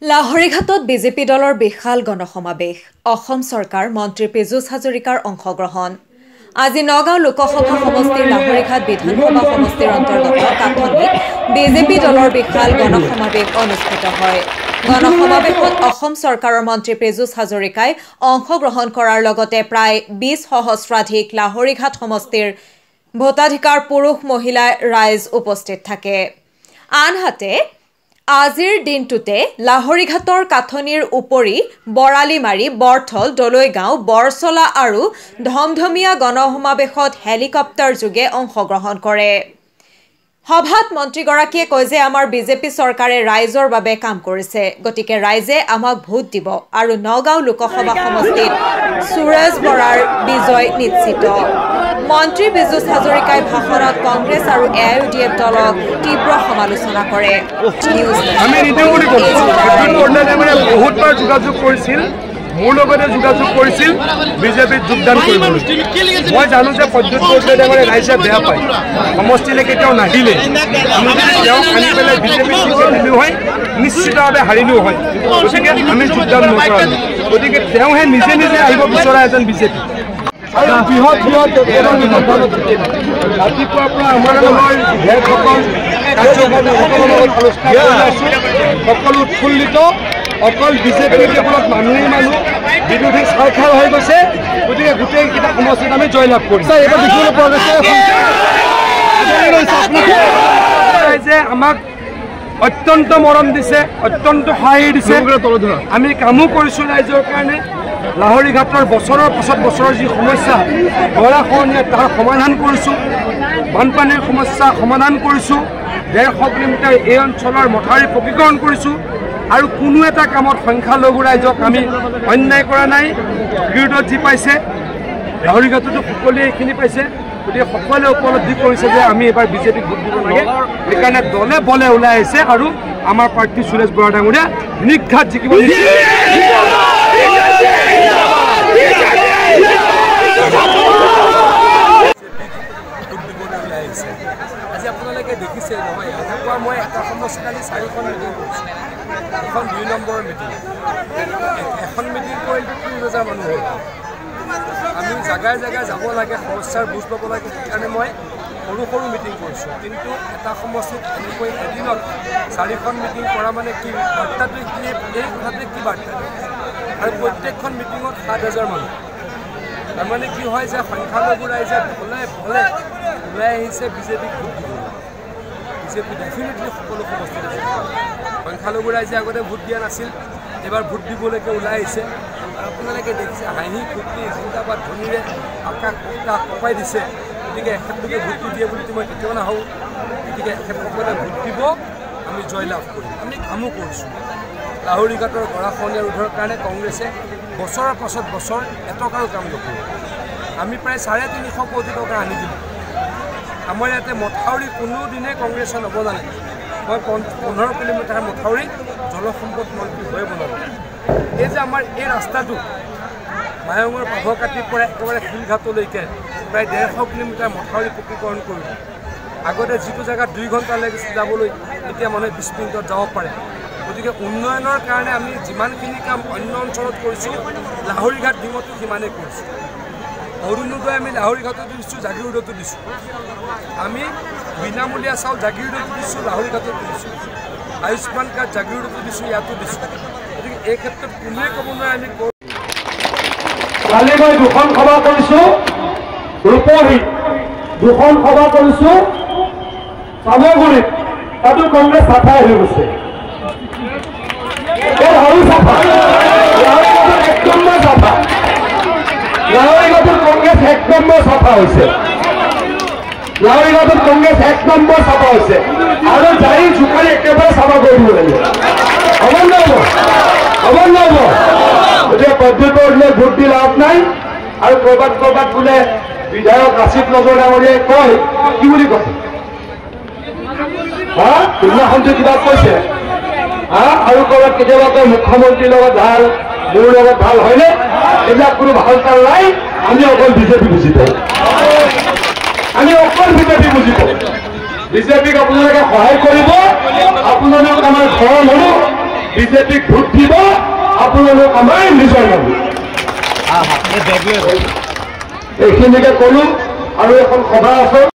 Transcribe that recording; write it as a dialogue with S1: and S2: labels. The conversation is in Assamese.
S1: লাহৰীঘাটত বিজেপি দলৰ বিশাল গণসমাৱেশ অসম চৰকাৰ মন্ত্ৰী পীযুষ হাজৰিকাৰ অংশগ্ৰহণ আজি নগাঁও লোকসভা সমষ্টিৰ লাহৰীঘাট বিধানসভা সমষ্টিৰ অন্তৰ্গত কাঠনিত বিজেপি দলৰ বিশাল গণসমাৱেশ অনুষ্ঠিত হয় গণসমাৱেশত অসম চৰকাৰৰ মন্ত্ৰী পীযুষ হাজৰিকাই অংশগ্ৰহণ কৰাৰ লগতে প্ৰায় 20 সহস্ৰাধিক লাহৰীঘাট সমষ্টিৰ ভোটাধিকাৰ পুৰুষ মহিলা ৰাইজ উপস্থিত থাকে আনহাতে আজিৰ দিনটোতে লাহৰীঘাটৰ কাঠনিৰ উপৰি বৰালিমাৰী বৰথল দলৈগাঁও বৰচলা আৰু ধমধমিয়া গণসমাৱেশত হেলিকপ্টাৰ যোগে অংশগ্ৰহণ কৰে সভাত মন্ত্ৰীগৰাকীয়ে কয় যে আমাৰ বিজেপি চৰকাৰে ৰাইজৰ বাবে কাম কৰিছে গতিকে ৰাইজে আমাক ভোট দিব আৰু নগাঁও লোকসভা সমষ্টিত সুৰেশ বৰাৰ বিজয় নিশ্চিত মন্ত্ৰী পীযুষ হাজৰিকাই ভাষণত কংগ্ৰেছ আৰু এআইইউডিএফ দলক তীব্ৰ সমালোচনা কৰে
S2: আমি বহুতবাৰ যোগাযোগ কৰিছিল মোৰ লগতে যোগাযোগ কৰিছিল বিজেপিত যোগদান কৰিবলৈ মই জানো যে পদ্ধতি কৰিলে ৰাইজে বেয়া পায় সমষ্টিলে কেতিয়াও নাহিলে আমি যদি তেওঁক আনি পেলাই বিজেপিত দিলোঁ হয় নিশ্চিতভাৱে হাৰিলেও হয় গতিকে আমি যোগদান নকৰালোঁ গতিকে তেওঁহে নিজে নিজে আহিব বিচৰা এজন বিজেপি আৰু বৃহৎ ৰাতিপুৱাৰ পৰা আমাৰ বিধায়কসকল সকলো উৎফুল্লিত অকল বিজেপিৰ কেৱল মানুহ বিৰোধী চৰকাৰ হৈ গৈছে গতিকে গোটেইকেইটা সমষ্টিত আমি জয়লাভ কৰিছোঁ এইবাৰ দেখিবলৈ পোৱা গৈছে যে আমাক অত্যন্ত মৰম দিছে অত্যন্ত সহায় দিছে আমি কামো কৰিছোঁ ৰাইজৰ কাৰণে লাহৰীঘাটৰ বছৰৰ পাছত বছৰৰ যি সমস্যা গৰাখহনীয়া তাৰ সমাধান কৰিছোঁ বানপানীৰ সমস্যা সমাধান কৰিছোঁ 150 কিলোমিটাৰ এই অঞ্চলৰ মথাউৰি পকীকৰণ কৰিছোঁ আৰু কোনো এটা কামত সংখ্যালঘু ৰাইজক আমি অন্যায় কৰা নাই বিৰোধত যি পাইছে লাহৰীঘাটতো সকলোৱে এইখিনি পাইছে গতিকে সকলোৱে উপলব্ধি কৰিছে যে আমি এবাৰ বিজেপিক ভোট দিব লাগে সেইকাৰণে দলে বলে ওলাই আহিছে আৰু আমাৰ প্ৰাৰ্থী সুৰেশ বৰা ডাঙৰীয়া নিঘাত জিকিব আজি আপোনালোকে দেখিছে নহয় এনেকুৱা মই এটা সমস্যা কালি 4খন মিটিং কৰিছোঁ এখন 2 নম্বৰৰ মিটিং এখন মিটিং কৰিলে 30,000 মানুহ হ'ল আমি জাগাই জাগাই যাব লাগে সমস্যাৰ বুজ ল'ব লাগে সেইকাৰণে মই সৰু সৰু মিটিং কৰিছোঁ কিন্তু এটা সমষ্টিত এনেকৈ এদিনত 4খন মিটিং কৰা মানে কি বাৰ্তাটো কি এই কথাটোৱে কি বাৰ্তা আৰু প্ৰত্যেকখন মিটিঙত 7,000 মানুহ তাৰমানে কি হয় যে সংখ্যালঘু ৰাইজে ভলে ভলে ওলাই আহিছে বিজেপিক ভোট দিবলৈ বিজেপি ডেফিনেটলি সকলো সমষ্টিত আছে সংখ্যালঘু ৰাইজে আগতে ভোট দিয়া নাছিল এবাৰ ভোট দিবলৈকে ওলাই আহিছে আৰু আপোনালোকে দেখিছে হাঁহি ফূৰ্তি জিন্দাবাদ ধ্বনিৰে আকাশ কঁপাই দিছে গতিকে এখেতলোকে ভোটটো দিয়ে বুলি মই কেতিয়াও নাহোঁ গতিকে এখেতসকলে ভোট দিব আমি জয়লাভ কৰিম আমি কামো কৰিছোঁ লাহৰীঘাটৰ গৰাখহনীয়া ৰোধৰ কাৰণে কংগ্ৰেছে বছৰৰ পাছত বছৰ এটকাৰো কাম নকৰোঁ আমি প্ৰায় 350 কোটি টকা আনি দিলোঁ আমাৰ ইয়াতে মথাউৰি কোনোদিনে কংগ্ৰেছে নবনালে মই 15 কিলোমিটাৰ মথাউৰি জলসম্পদ মন্ত্ৰী হৈ বনালোঁ এই যে আমাৰ এই ৰাস্তাটো মায়ঙৰ পাভকাটিৰ পৰা একেবাৰে শিলঘাটলৈকে প্ৰায় 150 কিলোমিটাৰ মথাউৰি পকীকৰণ কৰিলোঁ আগতে যিটো জেগাত 2 ঘণ্টা লাগিছিল যাবলৈ এতিয়া মানুহে 20 মিনিটত যাব পাৰে গতিকে উন্নয়নৰ কাৰণে আমি যিমানখিনি কাম অন্য অঞ্চলত কৰিছোঁ লাহৰীঘাট ডিঙতো সিমানেই কৰিছোঁ অৰুণোদয় আমি লাহৰীঘাটতো দিছোঁ জাগিৰোডতো দিছোঁ আমি বিনামূলীয়া চাউল জাগিৰোডতো দিছোঁ লাহৰীঘাটতো দিছোঁ আয়ুষ্মান কাৰ্ড জাগিৰোডতো দিছোঁ ইয়াতো দিছোঁ গতিকে এই ক্ষেত্ৰত কোনোৱে ক'ব নোৱাৰে আমি কালি মই 2খন সভা কৰিছোঁ ৰূপহীত 2খন সভা কৰিছোঁ চামগুৰিত তাতো কংগ্ৰেছ চাফাই হৈ গৈছে লাহৰীঘাটত কংগ্ৰেছ 1 নম্বৰ চাফা হৈছে লাহৰীঘাটত কংগ্ৰেছ 1 নম্বৰ চাফা হৈছে আৰু জাৰি জোকাৰি একেবাৰে চাফা কৰিব লাগিব হ'ব নহ'ব গতিকে পদ্ধতি ভোট দি লাভ নাই আৰু ক'ৰবাত বোলে বিধায়ক আছিফ নজৰ ডাঙৰীয়াই কয় কি বুলি কয় সিদিনাখনটো কিবা কৈছে আৰু ক'ৰবাত কেতিয়াবা কয় মুখ্যমন্ত্ৰীৰ লগত ভাল মোৰ লগত ভাল হয়নে এইবিলাক কোনো ভাল কাল নাই আমি অকল বিজেপি বুজি পাওঁ আমি অকল বিজেপি বুজি পাওঁ বিজেপিক আপোনালোকে সহায় কৰিব আপোনালোক আমাৰ ঘৰৰ মানুহ
S3: বিজেপিক ভোট দিব আপোনালোক আমাৰ নিজৰ মানুহ এইখিনিকে ক'লো আৰু এখন সভা আছে